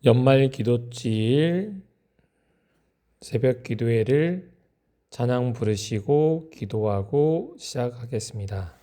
연말 기도일 새벽 기도회를 찬양 부르시고 기도하고 시작하겠습니다.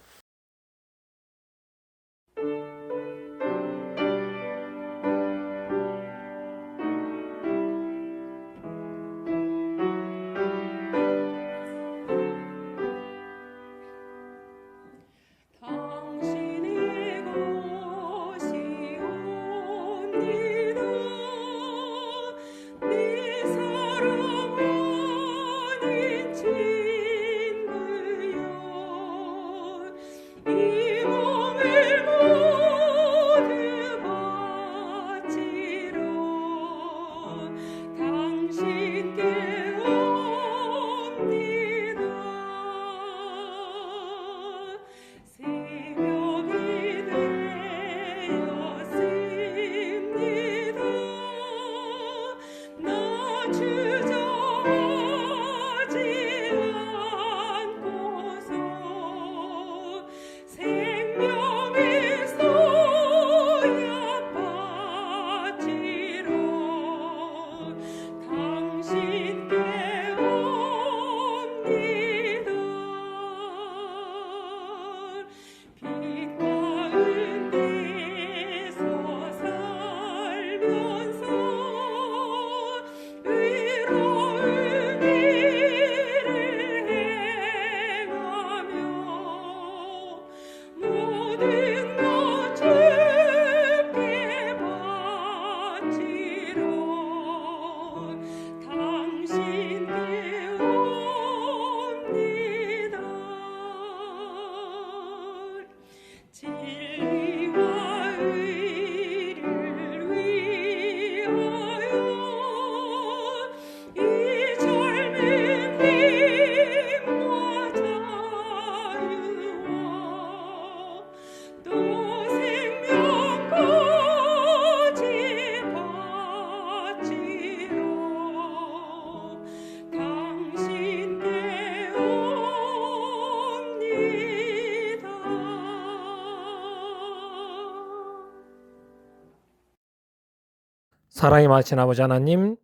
사랑이 많으신 아버지 하나님,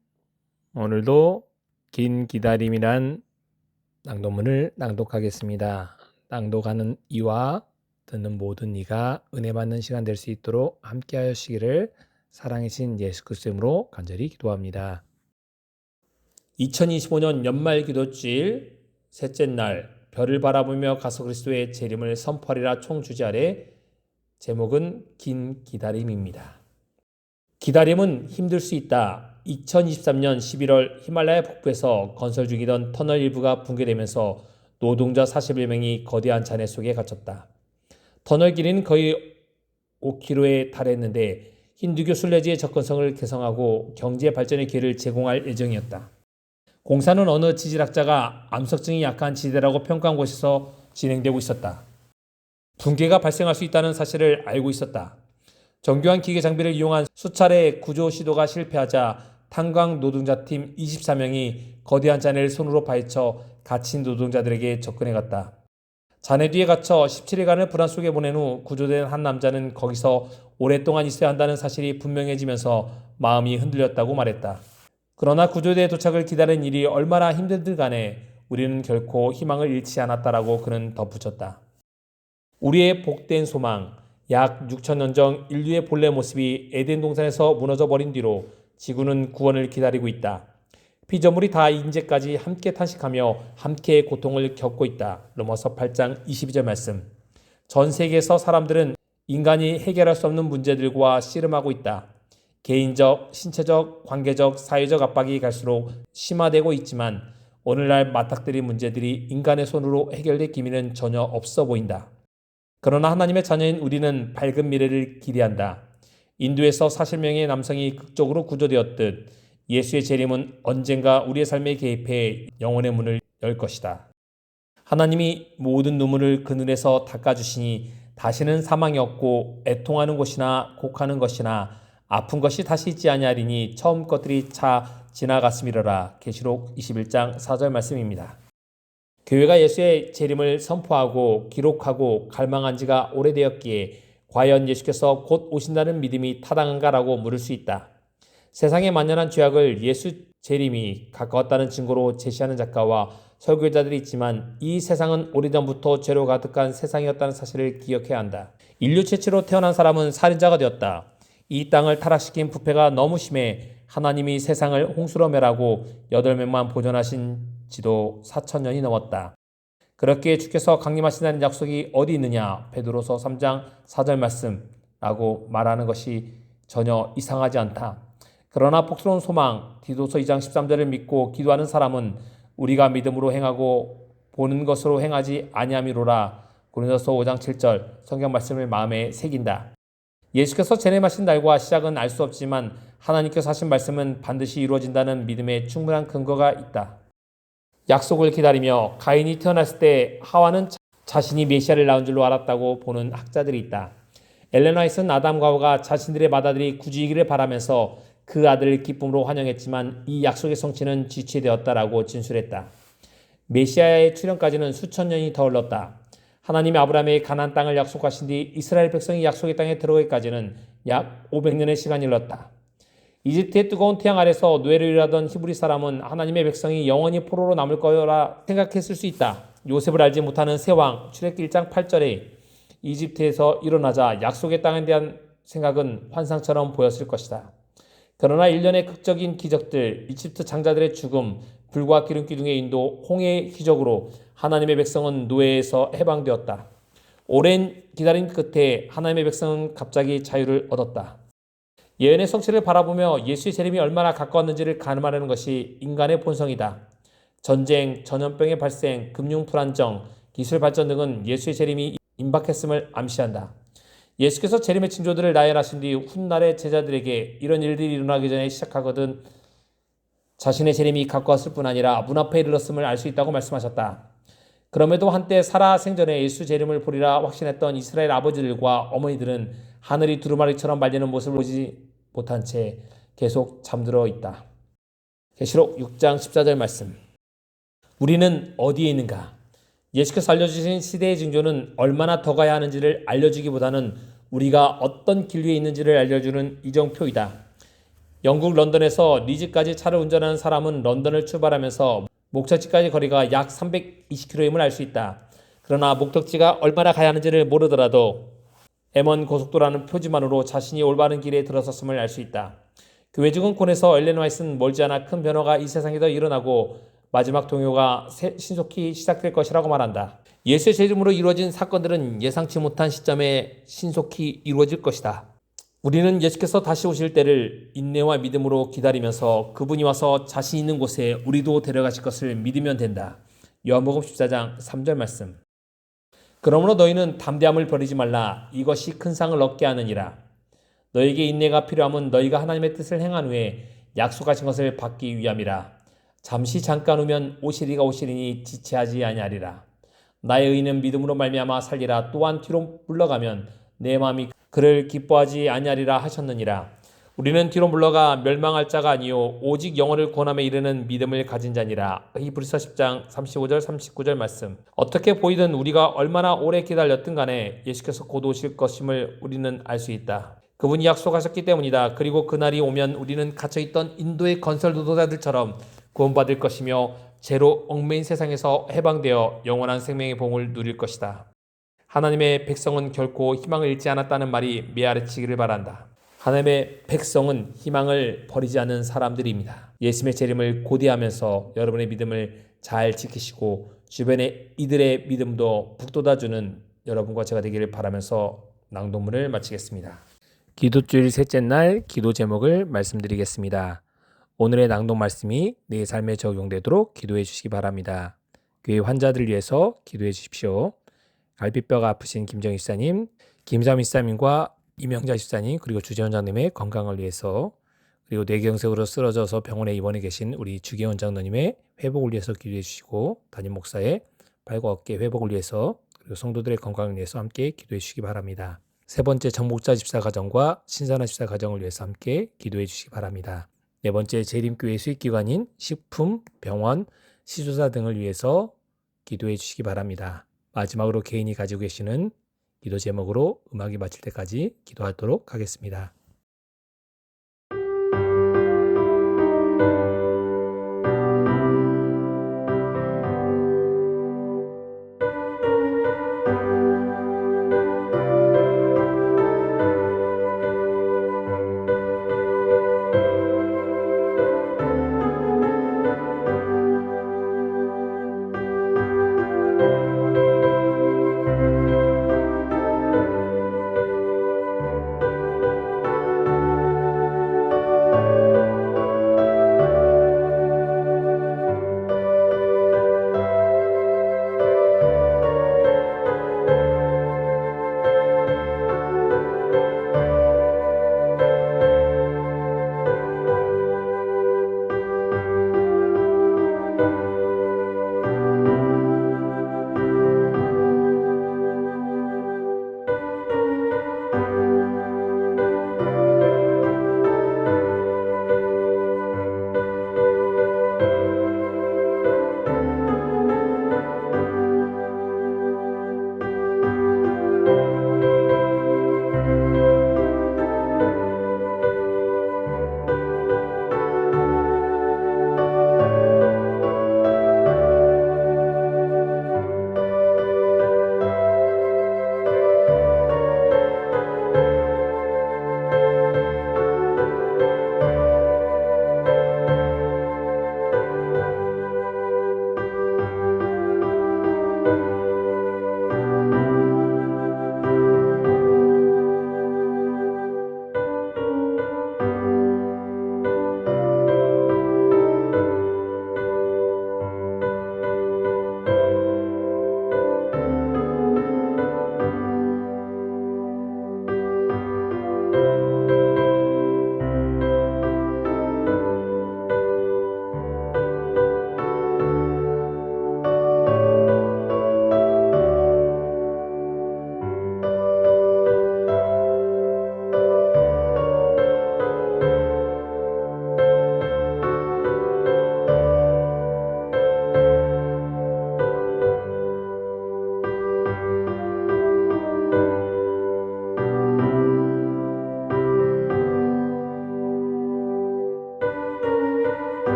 오늘도 긴 기다림이란 낭독문을 낭독하겠습니다. 낭독하는 이와 듣는 모든 이가 은혜 받는 시간 될 수 있도록 함께 하시기를 사랑이신 예수 그리스도 이름으로 간절히 기도합니다. 2025년 연말 기도주일 셋째 날, 별을 바라보며 가서 그리스도의 재림을 선포하리라 총주제 아래 제목은 긴 기다림입니다. 기다림은 힘들 수 있다. 2023년 11월 히말라야 북부에서 건설 중이던 터널 일부가 붕괴되면서 노동자 41명이 거대한 잔해 속에 갇혔다. 터널 길이는 거의 5km에 달했는데 힌두교 순례지의 접근성을 개선하고 경제 발전의 기회를 제공할 예정이었다. 공사는 어느 지질학자가 암석증이 약한 지대라고 평가한 곳에서 진행되고 있었다. 붕괴가 발생할 수 있다는 사실을 알고 있었다. 정교한 기계 장비를 이용한 수차례 구조 시도가 실패하자 탄광 노동자팀 24명이 거대한 잔해를 손으로 파헤쳐 갇힌 노동자들에게 접근해갔다. 잔해 뒤에 갇혀 17일간을 불안 속에 보낸 후 구조된 한 남자는 거기서 오랫동안 있어야 한다는 사실이 분명해지면서 마음이 흔들렸다고 말했다. 그러나 구조대의 도착을 기다리는 일이 얼마나 힘들든 간에 우리는 결코 희망을 잃지 않았다라고 그는 덧붙였다. 우리의 복된 소망, 약 6천년 전 인류의 본래 모습이 에덴 동산에서 무너져 버린 뒤로 지구는 구원을 기다리고 있다. 피조물이 다 이제까지 함께 탄식하며 함께 고통을 겪고 있다. 로마서 8장 22절 말씀. 전 세계에서 사람들은 인간이 해결할 수 없는 문제들과 씨름하고 있다. 개인적, 신체적, 관계적, 사회적 압박이 갈수록 심화되고 있지만 오늘날 맞닥뜨린 문제들이 인간의 손으로 해결될 기미는 전혀 없어 보인다. 그러나 하나님의 자녀인 우리는 밝은 미래를 기대한다. 인도에서 40명의 남성이 극적으로 구조되었듯 예수의 재림은 언젠가 우리의 삶에 개입해 영혼의 문을 열 것이다. 하나님이 모든 눈물을 그 눈에서 닦아주시니 다시는 사망이 없고 애통하는 곳이나 곡하는 것이나 아픈 것이 다시 있지 아니하리니 처음 것들이 차 지나갔음이로라. 계시록 21장 4절 말씀입니다. 교회가 예수의 재림을 선포하고 기록하고 갈망한 지가 오래되었기에 과연 예수께서 곧 오신다는 믿음이 타당한가라고 물을 수 있다. 세상의 만연한 죄악을 예수 재림이 가까웠다는 증거로 제시하는 작가와 설교자들이 있지만 이 세상은 오래전부터 죄로 가득한 세상이었다는 사실을 기억해야 한다. 인류 최초로 태어난 사람은 살인자가 되었다. 이 땅을 타락시킨 부패가 너무 심해 하나님이 세상을 홍수로 멸하고 8명만 보존하신 지도 4,000년이 넘었다. 그렇게 주께서 강림하신다는 약속이 어디 있느냐? 베드로서 3장 4절 말씀라고 말하는 것이 전혀 이상하지 않다. 그러나 복스러운 소망 디도서 2장 13절을 믿고 기도하는 사람은 우리가 믿음으로 행하고 보는 것으로 행하지 아니함이로라. 고린도서 5장 7절 성경 말씀을 마음에 새긴다. 예수께서 재림하신 날과 시작은 알 수 없지만 하나님께서 하신 말씀은 반드시 이루어진다는 믿음에 충분한 근거가 있다. 약속을 기다리며 가인이 태어났을 때 하와는 자신이 메시아를 낳은 줄로 알았다고 보는 학자들이 있다. 엘렌 화이트는 아담과 하와가 자신들의 맏아들이 구주이기를 바라면서 그 아들을 기쁨으로 환영했지만 이 약속의 성취는 지체되었다라고 진술했다. 메시아의 출현까지는 수천 년이 더 흘렀다. 하나님이 아브라함에게 가나안 땅을 약속하신 뒤 이스라엘 백성이 약속의 땅에 들어오기까지는 약 500년의 시간이 흘렀다. 이집트의 뜨거운 태양 아래서 노예를 일하던 히브리 사람은 하나님의 백성이 영원히 포로로 남을 거라 생각했을 수 있다. 요셉을 알지 못하는 세왕 출애굽기 1장 8절에 이집트에서 일어나자 약속의 땅에 대한 생각은 환상처럼 보였을 것이다. 그러나 일련의 극적인 기적들, 이집트 장자들의 죽음, 불과 기름기 등의 인도, 홍해의 기적으로 하나님의 백성은 노예에서 해방되었다. 오랜 기다림 끝에 하나님의 백성은 갑자기 자유를 얻었다. 예언의 성취를 바라보며 예수의 재림이 얼마나 가까웠는지를 가늠하려는 것이 인간의 본성이다. 전쟁, 전염병의 발생, 금융 불안정, 기술 발전 등은 예수의 재림이 임박했음을 암시한다. 예수께서 재림의 징조들을 나열하신 뒤 훗날의 제자들에게 이런 일들이 일어나기 전에 시작하거든 자신의 재림이 가까웠을 뿐 아니라 문 앞에 이르렀음을 알 수 있다고 말씀하셨다. 그럼에도 한때 살아 생전에 예수 재림을 보리라 확신했던 이스라엘 아버지들과 어머니들은 하늘이 두루마리처럼 말리는 모습을 보지 못한 채 계속 잠들어 있다. 계시록 6장 14절 말씀. 우리는 어디에 있는가? 예수께서 알려주신 시대의 징조는 얼마나 더 가야 하는지를 알려주기보다는 우리가 어떤 길 위에 있는지를 알려주는 이정표이다. 영국 런던에서 리즈까지 차를 운전하는 사람은 런던을 출발하면서 목적지까지 거리가 약 320km임을 알 수 있다. 그러나 목적지가 얼마나 가야 하는지를 모르더라도 M1 고속도로라는 표지만으로 자신이 올바른 길에 들어섰음을 알 수 있다. 교회 증언권에서 엘렌 화이트는 멀지 않아 큰 변화가 이 세상에서 일어나고 마지막 동요가 신속히 시작될 것이라고 말한다. 예수의 재림으로 이루어진 사건들은 예상치 못한 시점에 신속히 이루어질 것이다. 우리는 예수께서 다시 오실 때를 인내와 믿음으로 기다리면서 그분이 와서 자신 있는 곳에 우리도 데려가실 것을 믿으면 된다. 요한복음 14장 3절 말씀. 그러므로 너희는 담대함을 버리지 말라. 이것이 큰 상을 얻게 하느니라. 너에게 인내가 필요함은 너희가 하나님의 뜻을 행한 후에 약속하신 것을 받기 위함이라. 잠시 잠깐 후면 오시리가 오시리니 지체하지 아니하리라. 나의 의인은 믿음으로 말미암아 살리라. 또한 뒤로 물러가면 내 마음이 그를 기뻐하지 아니하리라 하셨느니라. 우리는 뒤로 물러가 멸망할 자가 아니요 오직 영혼을 구원함에 이르는 믿음을 가진 자니라. 히브리서 10장 35절 39절 말씀. 어떻게 보이든 우리가 얼마나 오래 기다렸든 간에 예수께서 곧 오실 것임을 우리는 알 수 있다. 그분이 약속하셨기 때문이다. 그리고 그날이 오면 우리는 갇혀있던 인도의 건설 노동자들처럼 구원받을 것이며 죄로 얽매인 세상에서 해방되어 영원한 생명의 봉을 누릴 것이다. 하나님의 백성은 결코 희망을 잃지 않았다는 말이 메아리치기를 바란다. 하나님의 백성은 희망을 버리지 않는 사람들입니다. 예수님의 재림을 고대하면서 여러분의 믿음을 잘 지키시고 주변의 이들의 믿음도 북돋아주는 여러분과 제가 되기를 바라면서 낭독문을 마치겠습니다. 기도주일 셋째 날 기도 제목을 말씀드리겠습니다. 오늘의 낭독 말씀이 내 삶에 적용되도록 기도해 주시기 바랍니다. 교회 환자들을 위해서 기도해 주십시오. 갈비뼈가 아프신 김정희 집사님, 김삼희 집사님과 이명자 집사님 그리고 주재 원장님의 건강을 위해서 그리고 뇌경색으로 쓰러져서 병원에 입원해 계신 우리 주기원 장로님의 회복을 위해서 기도해 주시고 담임 목사의 발과 어깨 회복을 위해서 그리고 성도들의 건강을 위해서 함께 기도해 주시기 바랍니다. 세 번째 정목자 집사 가정과 신선한 집사 가정을 위해서 함께 기도해 주시기 바랍니다. 네 번째 재림교회 수익기관인 식품, 병원, 시조사 등을 위해서 기도해 주시기 바랍니다. 마지막으로 개인이 가지고 계시는 기도 제목으로 음악이 마칠 때까지 기도하도록 하겠습니다.